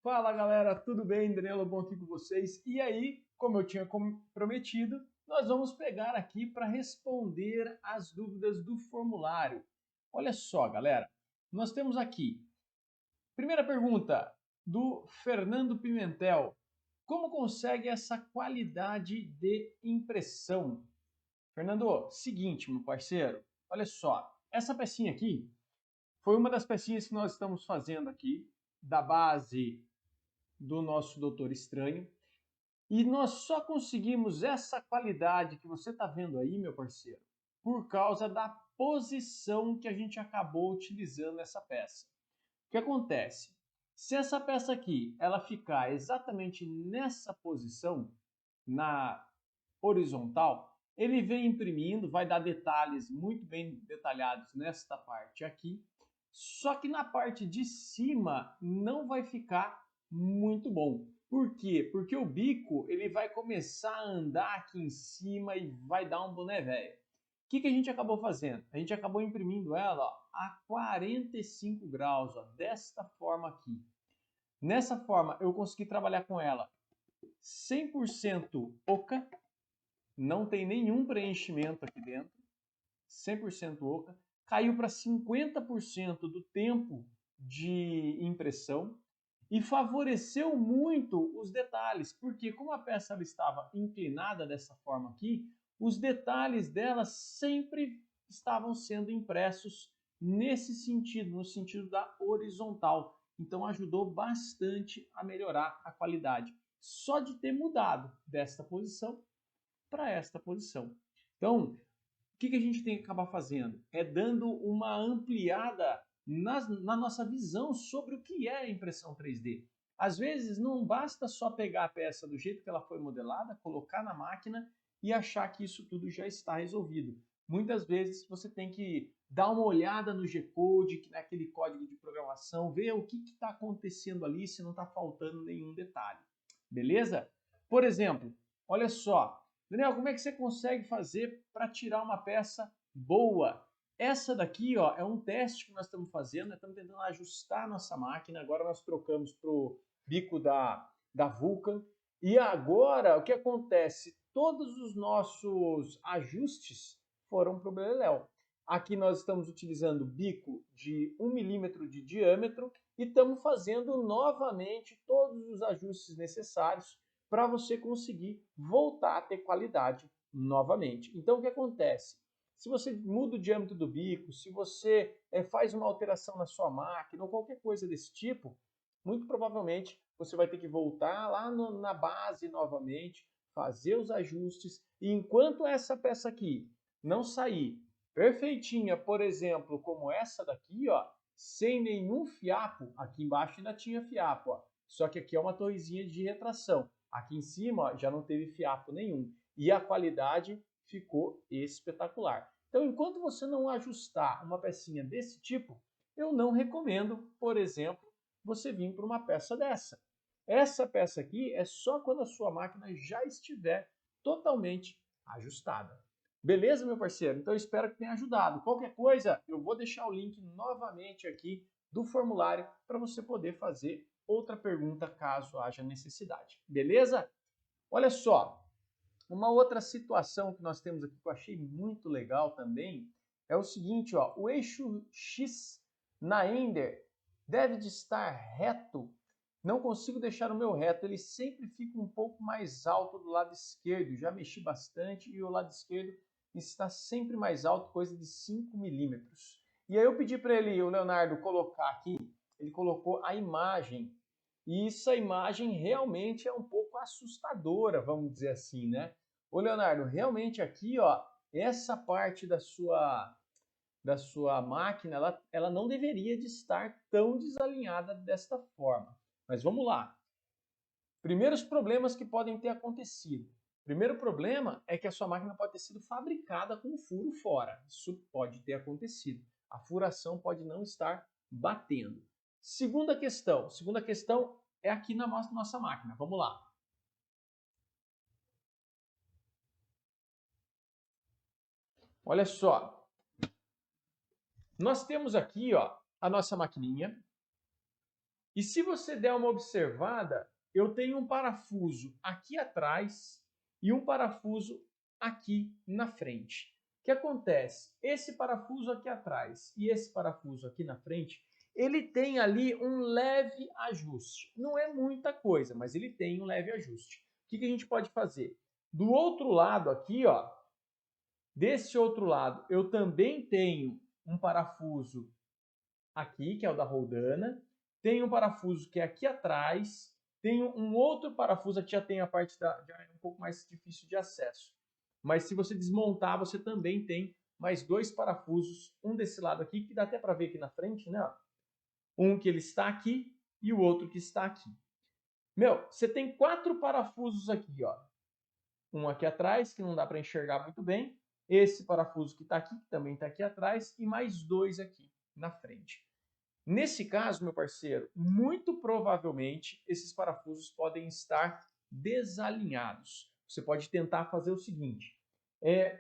Fala galera, tudo bem? Danilo, bom aqui com vocês. E aí, como eu tinha prometido, nós vamos pegar aqui para responder as dúvidas do formulário. Olha só, galera, nós temos aqui, primeira pergunta do Fernando Pimentel. Como consegue essa qualidade de impressão? Fernando, seguinte, meu parceiro, olha só, essa pecinha aqui foi uma das pecinhas que nós estamos fazendo aqui, da base do nosso Doutor Estranho. E nós só conseguimos essa qualidade que você está vendo aí, meu parceiro, por causa da posição que a gente acabou utilizando nessa peça. O que acontece? Se essa peça aqui ela ficar exatamente nessa posição, na horizontal, ele vem imprimindo, vai dar detalhes muito bem detalhados nesta parte aqui, só que na parte de cima não vai ficar muito bom. Por quê? Porque o bico ele vai começar a andar aqui em cima e vai dar um boné velho. O que a gente acabou fazendo? A gente acabou imprimindo ela ó, a 45 graus, ó, desta forma aqui. Nessa forma eu consegui trabalhar com ela 100% oca, não tem nenhum preenchimento aqui dentro, 100% oca, caiu para 50% do tempo de impressão e favoreceu muito os detalhes, porque como a peça ela estava inclinada dessa forma aqui, os detalhes dela sempre estavam sendo impressos nesse sentido, no sentido da horizontal. Então ajudou bastante a melhorar a qualidade, só de ter mudado desta posição para esta posição. Então, o que a gente tem que acabar fazendo? É dando uma ampliada na nossa visão sobre o que é a impressão 3D. Às vezes não basta só pegar a peça do jeito que ela foi modelada, colocar na máquina e achar que isso tudo já está resolvido. Muitas vezes você tem que dar uma olhada no G-Code, naquele código de programação, ver o que está acontecendo ali, se não está faltando nenhum detalhe. Beleza? Por exemplo, olha só, Daniel, como é que você consegue fazer para tirar uma peça boa? Essa daqui ó, é um teste que nós estamos fazendo, nós estamos tentando ajustar a nossa máquina, agora nós trocamos para o bico da Vulcan, e agora o que acontece? Todos os nossos ajustes foram para o Beleléu. Aqui nós estamos utilizando bico de 1 milímetro de diâmetro e estamos fazendo novamente todos os ajustes necessários para você conseguir voltar a ter qualidade novamente. Então, o que acontece? Se você muda o diâmetro do bico, se você faz uma alteração na sua máquina ou qualquer coisa desse tipo, muito provavelmente você vai ter que voltar lá na base novamente, fazer os ajustes, e enquanto essa peça aqui não sair perfeitinha, por exemplo, como essa daqui, ó, sem nenhum fiapo, aqui embaixo ainda tinha fiapo, ó, só que aqui é uma torrezinha de retração. Aqui em cima ó, já não teve fiapo nenhum e a qualidade ficou espetacular. Então, enquanto você não ajustar uma pecinha desse tipo, eu não recomendo, por exemplo, você vir para uma peça dessa. Essa peça aqui é só quando a sua máquina já estiver totalmente ajustada. Beleza, meu parceiro? Então, eu espero que tenha ajudado. Qualquer coisa, eu vou deixar o link novamente aqui do formulário para você poder fazer outra pergunta caso haja necessidade. Beleza? Olha só, uma outra situação que nós temos aqui que eu achei muito legal também é o seguinte, ó, o eixo X na Ender deve de estar reto. Não consigo deixar o meu reto, ele sempre fica um pouco mais alto do lado esquerdo. Já mexi bastante e o lado esquerdo está sempre mais alto, coisa de 5 milímetros. E aí eu pedi para ele, o Leonardo, colocar aqui, ele colocou a imagem. E essa imagem realmente é um pouco assustadora, vamos dizer assim, né? Ô Leonardo, realmente aqui, ó, essa parte da sua máquina, ela não deveria de estar tão desalinhada desta forma. Mas vamos lá. Primeiros problemas que podem ter acontecido. Primeiro problema é que a sua máquina pode ter sido fabricada com um furo fora. Isso pode ter acontecido. A furação pode não estar batendo. Segunda questão é aqui na nossa máquina. Vamos lá. Olha só. Nós temos aqui ó, a nossa maquininha. E se você der uma observada, eu tenho um parafuso aqui atrás e um parafuso aqui na frente. O que acontece? Esse parafuso aqui atrás e esse parafuso aqui na frente, ele tem ali um leve ajuste. Não é muita coisa, mas ele tem um leve ajuste. O que a gente pode fazer? Do outro lado aqui, ó, desse outro lado, eu também tenho um parafuso aqui, que é o da roldana, tem um parafuso que é aqui atrás, tem um outro parafuso, aqui já tem a parte já é um pouco mais difícil de acesso. Mas se você desmontar, você também tem mais dois parafusos, um desse lado aqui, que dá até para ver aqui na frente, né? Um que ele está aqui e o outro que está aqui. Meu, você tem 4 parafusos aqui, ó. Um aqui atrás, que não dá para enxergar muito bem. Esse parafuso que está aqui, que também está aqui atrás, e mais 2 aqui na frente. Nesse caso, meu parceiro, muito provavelmente esses parafusos podem estar desalinhados. Você pode tentar fazer o seguinte,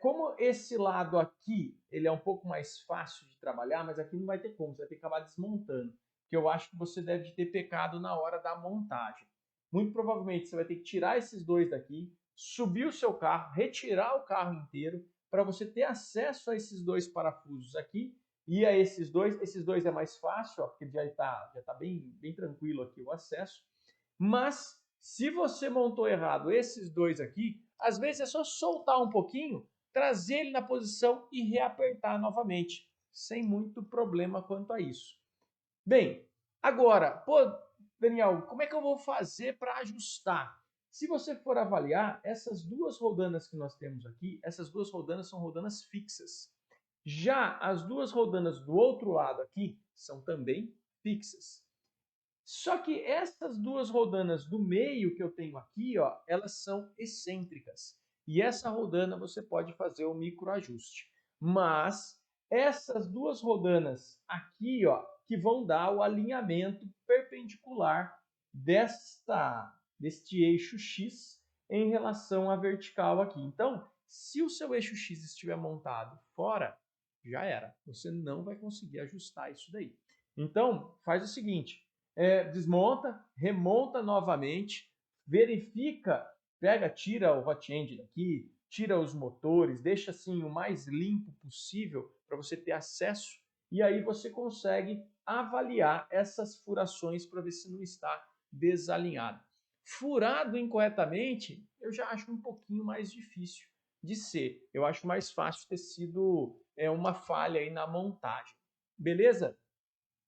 como esse lado aqui ele é um pouco mais fácil de trabalhar, mas aqui não vai ter como, você vai ter que acabar desmontando, que eu acho que você deve ter pecado na hora da montagem. Muito provavelmente você vai ter que tirar esses dois daqui, subir o seu carro, retirar o carro inteiro, para você ter acesso a esses dois parafusos aqui, e a esses dois é mais fácil, ó, porque já tá bem tranquilo aqui o acesso. Mas se você montou errado esses dois aqui, às vezes é só soltar um pouquinho, trazer ele na posição e reapertar novamente, sem muito problema quanto a isso. Bem, agora, pô, Daniel, como é que eu vou fazer para ajustar? Se você for avaliar, essas duas roldanas que nós temos aqui, essas duas roldanas são roldanas fixas. Já as duas roldanas do outro lado aqui são também fixas. Só que essas duas roldanas do meio que eu tenho aqui, ó, elas são excêntricas. E essa roldana você pode fazer o microajuste. Mas essas duas roldanas aqui, ó, que vão dar o alinhamento perpendicular deste eixo X em relação à vertical aqui. Então, se o seu eixo X estiver montado fora, já era. Você não vai conseguir ajustar isso daí. Então, faz o seguinte, desmonta, remonta novamente, verifica, tira o hot end daqui, tira os motores, deixa assim o mais limpo possível para você ter acesso e aí você consegue avaliar essas furações para ver se não está desalinhado. Furado incorretamente, eu já acho um pouquinho mais difícil de ser. Eu acho mais fácil ter sido uma falha aí na montagem. Beleza?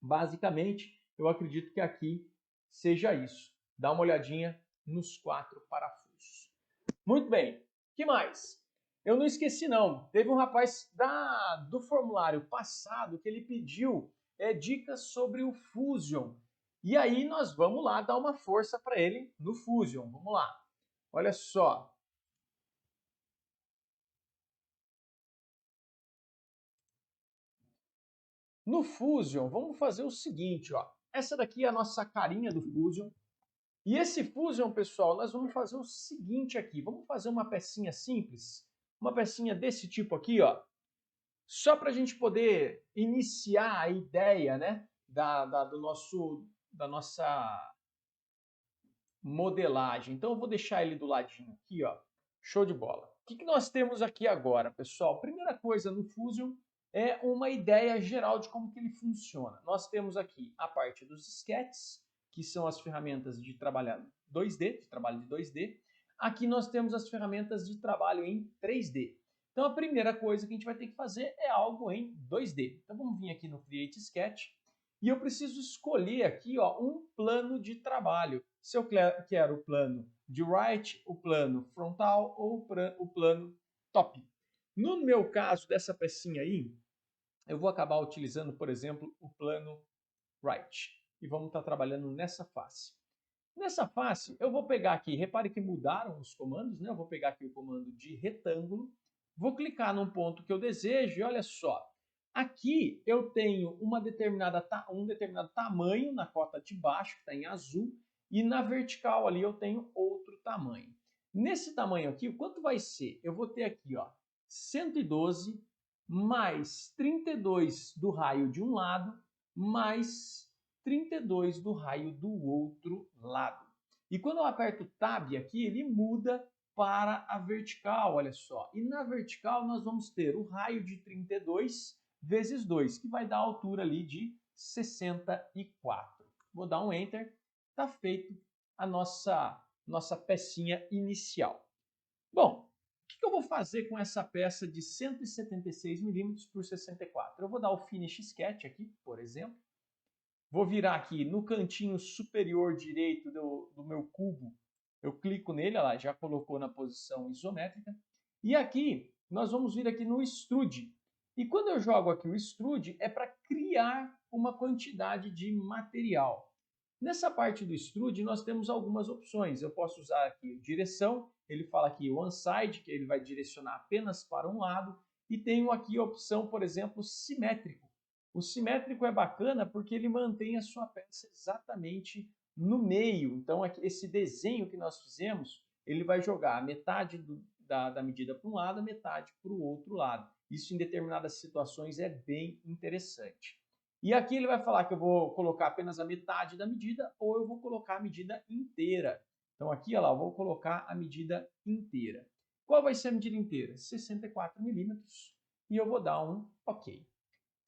Basicamente, eu acredito que aqui seja isso. Dá uma olhadinha nos 4 parafusos. Muito bem. Que mais? Eu não esqueci não. Teve um rapaz do formulário passado que ele pediu dicas sobre o Fusion. E aí nós vamos lá dar uma força para ele no Fusion. Vamos lá. Olha só. No Fusion, vamos fazer o seguinte, ó. Essa daqui é a nossa carinha do Fusion. E esse Fusion, pessoal, nós vamos fazer o seguinte aqui. Vamos fazer uma pecinha simples. Uma pecinha desse tipo aqui, ó. Só para a gente poder iniciar a ideia, né? Da nossa modelagem. Então, eu vou deixar ele do ladinho aqui, ó. Show de bola. O que nós temos aqui agora, pessoal? Primeira coisa no Fusion é uma ideia geral de como que ele funciona. Nós temos aqui a parte dos sketches, que são as ferramentas de trabalhar 2D, de trabalho de 2D. Aqui nós temos as ferramentas de trabalho em 3D. Então, a primeira coisa que a gente vai ter que fazer é algo em 2D. Então, vamos vir aqui no Create Sketch e eu preciso escolher aqui, ó, um plano de trabalho. Se eu quero o plano de right, o plano frontal ou o plano top. No meu caso, dessa pecinha aí, eu vou acabar utilizando, por exemplo, o plano right. E vamos estar trabalhando nessa face. Nessa face, eu vou pegar aqui, repare que mudaram os comandos, né? Eu vou pegar aqui o comando de retângulo, vou clicar num ponto que eu desejo e olha só. Aqui eu tenho um determinado tamanho na cota de baixo, que está em azul, e na vertical ali eu tenho outro tamanho. Nesse tamanho aqui, quanto vai ser? Eu vou ter aqui, ó, 112 mais 32 do raio de um lado, mais 32 do raio do outro lado. E quando eu aperto Tab aqui, ele muda para a vertical, olha só. E na vertical nós vamos ter o raio de 32 vezes 2, que vai dar a altura ali de 64. Vou dar um Enter, está feito a nossa pecinha inicial. Bom, o que eu vou fazer com essa peça de 176 milímetros por 64? Eu vou dar o Finish Sketch aqui, por exemplo. Vou virar aqui no cantinho superior direito do meu cubo. Eu clico nele, olha lá, já colocou na posição isométrica. E aqui, nós vamos vir aqui no Extrude. E quando eu jogo aqui o Extrude, é para criar uma quantidade de material. Nessa parte do Extrude, nós temos algumas opções. Eu posso usar aqui direção, ele fala aqui One Side, que ele vai direcionar apenas para um lado. E tenho aqui a opção, por exemplo, simétrico. O simétrico é bacana porque ele mantém a sua peça exatamente no meio. Então, esse desenho que nós fizemos, ele vai jogar a metade da medida para um lado, a metade para o outro lado. Isso em determinadas situações é bem interessante. E aqui ele vai falar que eu vou colocar apenas a metade da medida ou eu vou colocar a medida inteira. Então aqui, olha lá, eu vou colocar a medida inteira. Qual vai ser a medida inteira? 64 milímetros. E eu vou dar um OK.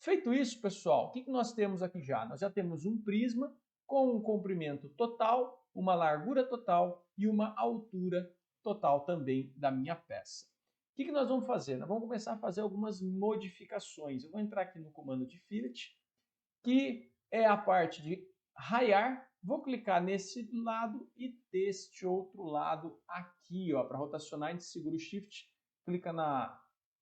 Feito isso, pessoal, o que nós temos aqui já? Nós já temos um prisma com um comprimento total, uma largura total e uma altura total também da minha peça. O que nós vamos fazer? Nós vamos começar a fazer algumas modificações. Eu vou entrar aqui no comando de Fillet, que é a parte de raiar. Vou clicar nesse lado e deste outro lado aqui, para rotacionar. A gente segura o Shift, clica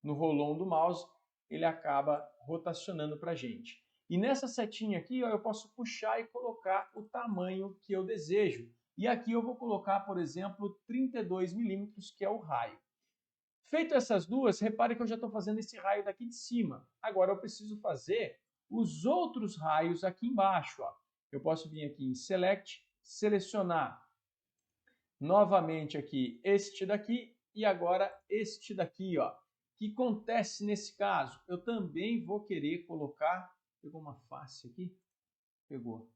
no rolão do mouse, ele acaba rotacionando para a gente. E nessa setinha aqui, eu posso puxar e colocar o tamanho que eu desejo. E aqui eu vou colocar, por exemplo, 32 milímetros, que é o raio. Feito essas duas, repare que eu já estou fazendo esse raio daqui de cima. Agora eu preciso fazer os outros raios aqui embaixo. Eu posso vir aqui em Select, selecionar novamente aqui este daqui e agora este daqui, O que acontece nesse caso? Eu também vou querer colocar... Pegou uma face aqui? Pegou.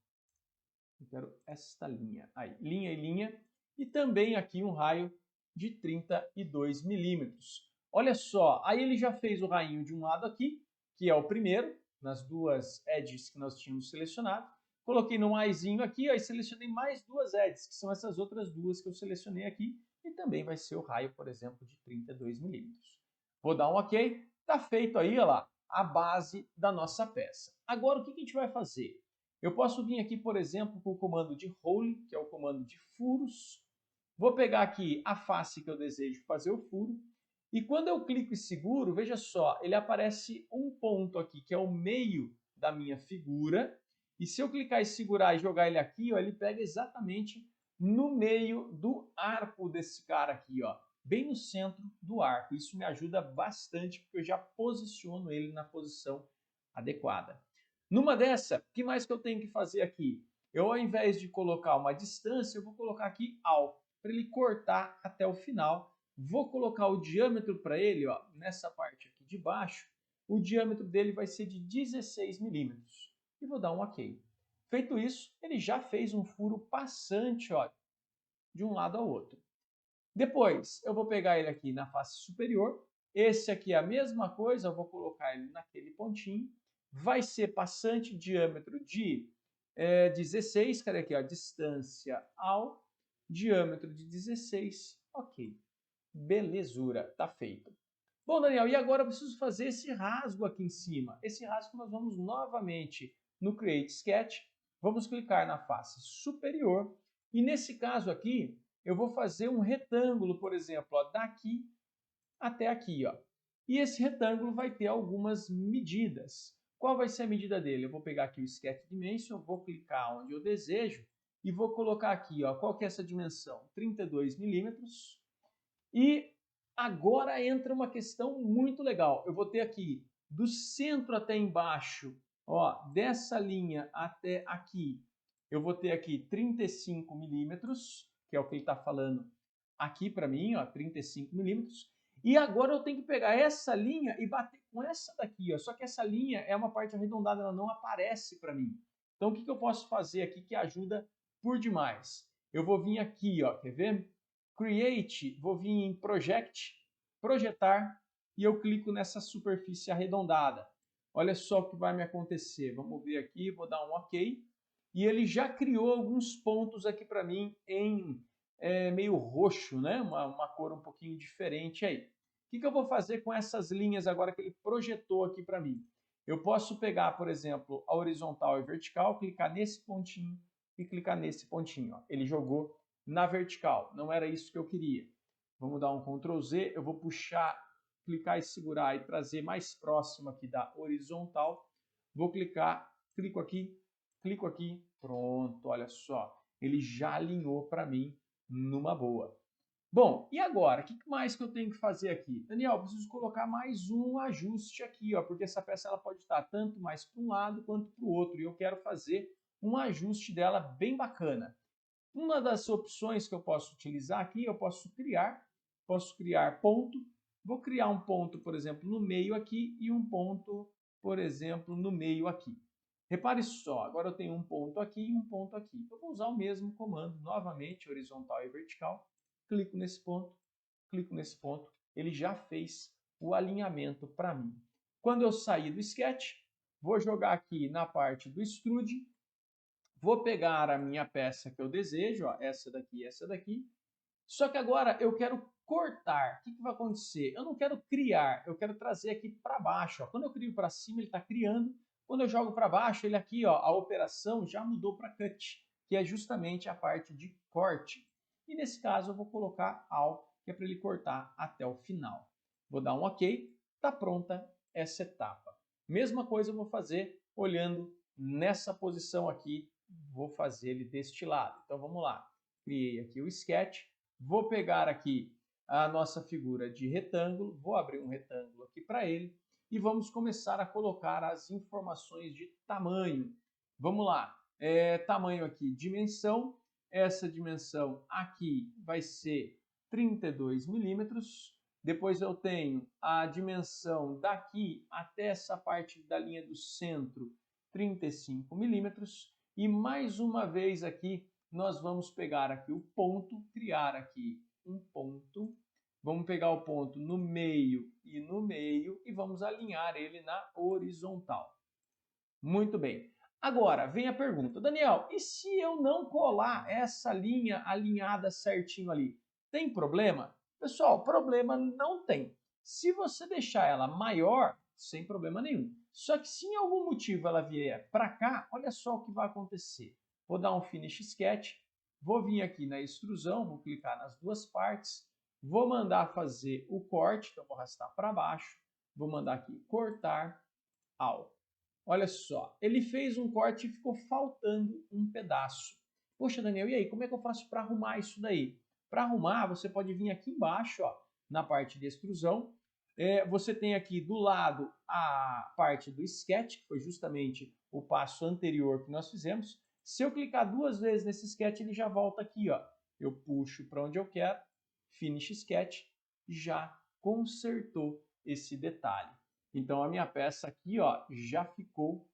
Eu quero esta linha. Aí, linha e linha. E também aqui um raio de 32 milímetros. Olha só, aí ele já fez o rainho de um lado aqui, que é o primeiro, nas duas edges que nós tínhamos selecionado. Coloquei no maisinho aqui, aí selecionei mais duas edges, que são essas outras duas que eu selecionei aqui. E também vai ser o raio, por exemplo, de 32 milímetros. Vou dar um OK. Está feito aí, olha lá, a base da nossa peça. Agora, o que a gente vai fazer? Eu posso vir aqui, por exemplo, com o comando de Hole, que é o comando de furos. Vou pegar aqui a face que eu desejo fazer o furo. E quando eu clico e seguro, veja só, ele aparece um ponto aqui, que é o meio da minha figura. E se eu clicar e segurar e jogar ele aqui, ele pega exatamente no meio do arco desse cara aqui, bem no centro do arco. Isso me ajuda bastante, porque eu já posiciono ele na posição adequada. Numa dessa, o que mais que eu tenho que fazer aqui? Eu, ao invés de colocar uma distância, eu vou colocar aqui All, para ele cortar até o final. Vou colocar o diâmetro para ele, nessa parte aqui de baixo. O diâmetro dele vai ser de 16 milímetros. E vou dar um OK. Feito isso, ele já fez um furo passante, de um lado ao outro. Depois, eu vou pegar ele aqui na face superior. Esse aqui é a mesma coisa, eu vou colocar ele naquele pontinho. Vai ser passante diâmetro de 16, cadê aqui? Distância ao diâmetro de 16. OK. Belezura, tá feito. Bom, Daniel, e agora eu preciso fazer esse rasgo aqui em cima. Esse rasgo nós vamos novamente no Create Sketch. Vamos clicar na face superior. E nesse caso aqui, eu vou fazer um retângulo, por exemplo, daqui até aqui. E esse retângulo vai ter algumas medidas. Qual vai ser a medida dele? Eu vou pegar aqui o Sketch Dimension, vou clicar onde eu desejo e vou colocar aqui, qual que é essa dimensão? 32 milímetros. E agora entra uma questão muito legal. Eu vou ter aqui do centro até embaixo, dessa linha até aqui, eu vou ter aqui 35 milímetros, que é o que ele está falando aqui para mim, 35 milímetros. E agora eu tenho que pegar essa linha e bater com essa daqui, Só que essa linha é uma parte arredondada, ela não aparece para mim. Então, o que eu posso fazer aqui que ajuda por demais? Eu vou vir aqui, ó, quer ver? Create, vou vir em Project, projetar, e eu clico nessa superfície arredondada. Olha só o que vai me acontecer. Vamos ver aqui, vou dar um OK. E ele já criou alguns pontos aqui para mim em meio roxo, né? Uma cor um pouquinho diferente aí. O que eu vou fazer com essas linhas agora que ele projetou aqui para mim? Eu posso pegar, por exemplo, a horizontal e vertical, clicar nesse pontinho e clicar nesse pontinho. Ó. Ele jogou na vertical, não era isso que eu queria. Vamos dar um Ctrl Z, eu vou puxar, clicar e segurar e trazer mais próximo aqui da horizontal. Vou clicar, clico aqui, pronto, olha só. Ele já alinhou para mim numa boa. Bom, e agora? O que mais que eu tenho que fazer aqui? Daniel, eu preciso colocar mais um ajuste aqui, ó, porque essa peça ela pode estar tanto mais para um lado quanto para o outro, e eu quero fazer um ajuste dela bem bacana. Uma das opções que eu posso utilizar aqui, eu posso criar ponto. Vou criar um ponto, por exemplo, no meio aqui e um ponto, por exemplo, no meio aqui. Repare só, agora eu tenho um ponto aqui e um ponto aqui. Eu vou usar o mesmo comando, novamente, horizontal e vertical. Clico nesse ponto, ele já fez o alinhamento para mim. Quando eu sair do Sketch, vou jogar aqui na parte do Extrude, vou pegar a minha peça que eu desejo, ó, essa daqui, só que agora eu quero cortar. O que vai acontecer? Eu não quero criar, eu quero trazer aqui para baixo. Ó. Quando eu crio para cima, ele está criando. Quando eu jogo para baixo, ele aqui, ó, a operação já mudou para cut, que é justamente a parte de corte. E nesse caso eu vou colocar all, que é para ele cortar até o final. Vou dar um OK, está pronta essa etapa. Mesma coisa eu vou fazer olhando nessa posição aqui, vou fazer ele deste lado. Então vamos lá, criei aqui o sketch, vou pegar aqui a nossa figura de retângulo, vou abrir um retângulo aqui para ele e vamos começar a colocar as informações de tamanho. Vamos lá, tamanho aqui, dimensão, essa dimensão aqui vai ser 32 milímetros. Depois eu tenho a dimensão daqui até essa parte da linha do centro, 35 milímetros. E mais uma vez aqui, nós vamos pegar aqui o ponto, criar aqui um ponto. Vamos pegar o ponto no meio e vamos alinhar ele na horizontal. Muito bem. Agora, vem a pergunta. Daniel, e se eu não colar essa linha alinhada certinho ali? Tem problema? Pessoal, problema não tem. Se você deixar ela maior, sem problema nenhum. Só que se em algum motivo ela vier para cá, olha só o que vai acontecer. Vou dar um Finish Sketch, vou vir aqui na extrusão, vou clicar nas duas partes, vou mandar fazer o corte, então vou arrastar para baixo, vou mandar aqui cortar, All. Olha só, ele fez um corte e ficou faltando um pedaço. Poxa, Daniel, e aí, como é que eu faço para arrumar isso daí? Para arrumar, você pode vir aqui embaixo, ó, na parte de extrusão. Você tem aqui do lado a parte do sketch, que foi justamente o passo anterior que nós fizemos. Se eu clicar duas vezes nesse sketch, ele já volta aqui, ó. Eu puxo para onde eu quero, Finish Sketch, já consertou esse detalhe. Então a minha peça aqui, ó, já ficou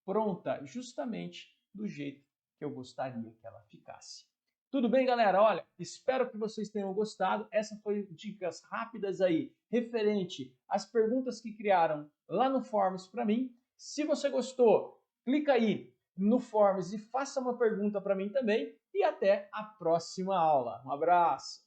pronta, justamente do jeito que eu gostaria que ela ficasse. Tudo bem, galera? Olha, espero que vocês tenham gostado. Essa foi dicas rápidas aí, referente às perguntas que criaram lá no Forms para mim. Se você gostou, clica aí no Forms e faça uma pergunta para mim também. E até a próxima aula. Um abraço!